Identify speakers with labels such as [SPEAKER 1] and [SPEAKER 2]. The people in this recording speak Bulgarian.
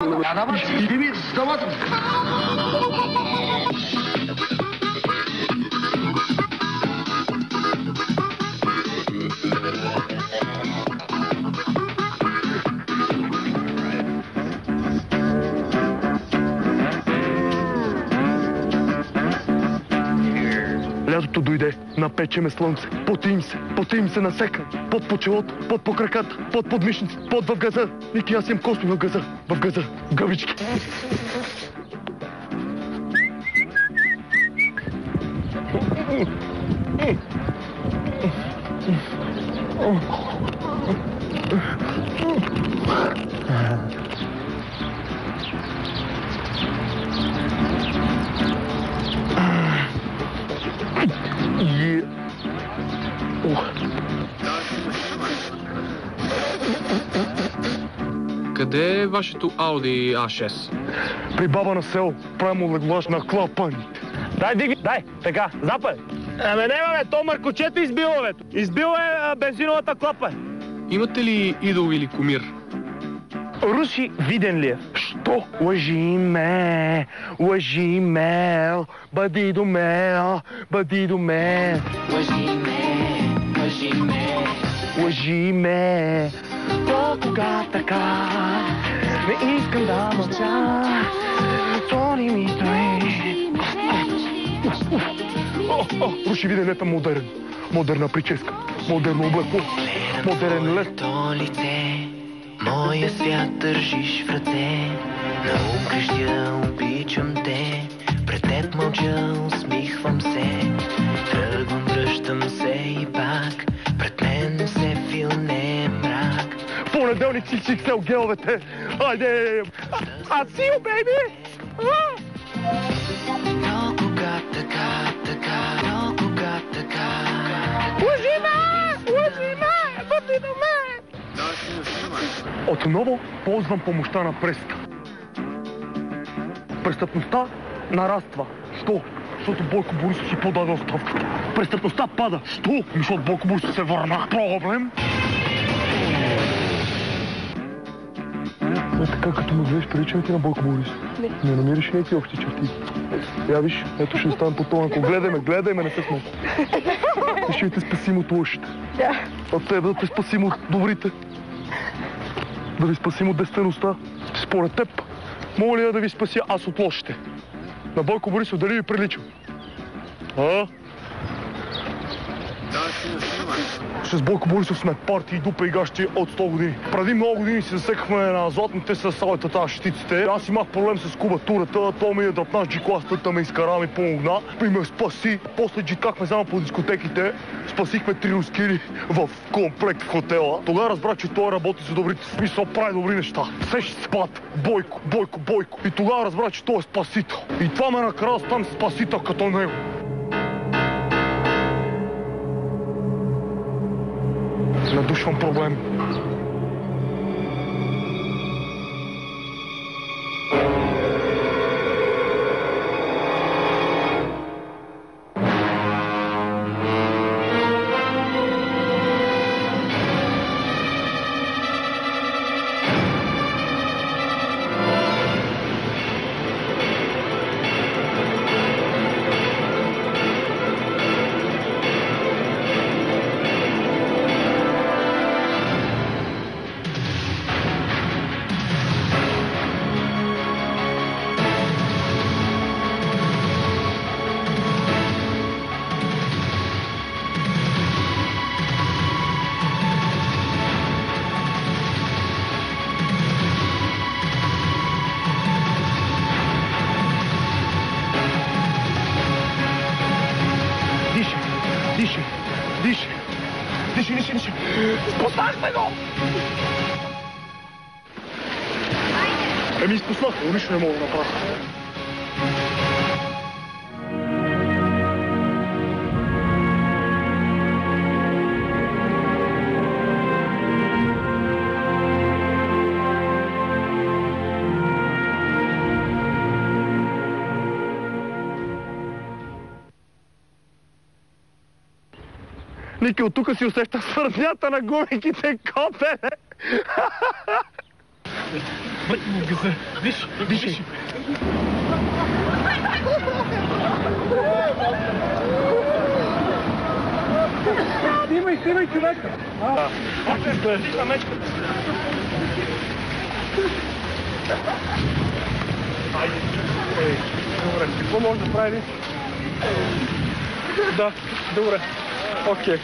[SPEAKER 1] Иди ми, стават!
[SPEAKER 2] Лятото дойде, напечеме слънце, потим се насека, под по челото, под по краката, под подмишниците, под в газа. Ники, аз имам косми в газа, гъбички.
[SPEAKER 3] Къде е вашето Ауди А6?
[SPEAKER 2] При баба на село, правим леглаж на клапаните.
[SPEAKER 4] Дай, диги, дай, така, запай. Нема, то Маркочето избило, Избило е бензиновата клапа.
[SPEAKER 3] Имате ли идол или кумир?
[SPEAKER 4] Руси Виденлиев.
[SPEAKER 2] Що? Лъжи ме, бъди до ме. Лъжи ме, то кога така, не искам да мълча, то не ми стои. Руши Виденлиев е модерен, модерна прическа, модерно облекло, модерен лет.
[SPEAKER 5] Моя свят държиш в ръце, на крещя, обичам те, пред теб мълча, усмихвам се, тръгвам, връщам се и пак, пред мен се филне мрак.
[SPEAKER 2] Понеделник си XXL геловете, айде! Асил, бейби!
[SPEAKER 5] Но кога така,
[SPEAKER 2] Лъжи ме, бъди до мен! Отново ползвам помощта на пресата. Престъпността нараства. Що? Защото Бойко Борисов си подаде оставката. Престъпността пада. Що? Защото Бойко Борисов се върна. Проблем? Така като ме гледаш, приличам ти на Бойко Борисов. Не намираш някакви общи черти. Я виж, ето ще оставам по тонко. Гледай ме, не се смей. Ще ви те спасим от лошите. От теб да те спасим от добрите. Да ви спасим от действеността. Според теб, мога ли да ви спася аз от лошите? На Бойко Борисов дали ви приличам? С Бойко Борисов сме партии, дупа и гащи от 100 години. Преди много години се засекахме на златните с салетата, щитиците. Аз имах проблем с кубатурата, то ми е дръпнаш джикластата, ме изкара, ми помогна и ме спаси. После джикахме заедно по дискотеките, спасихме 3 рускири в комплект в хотела. Тогава разбрах, че той работи за добрите, смисъл прави добри неща. Сещи се пат, Бойко. И тогава разбрах, че той е спасител. И това ме накара да стане спасител като него. Надушвам проблем. Диши. Спуснахме го! Изпуснах, но нищо не мога да направя. Ники, от тук си усеща свърнята на гумиките, копе! Виж, виж. Снимай човека. Стига мечката. Айде. Добре, какво може да прави? Да, добре. Окей.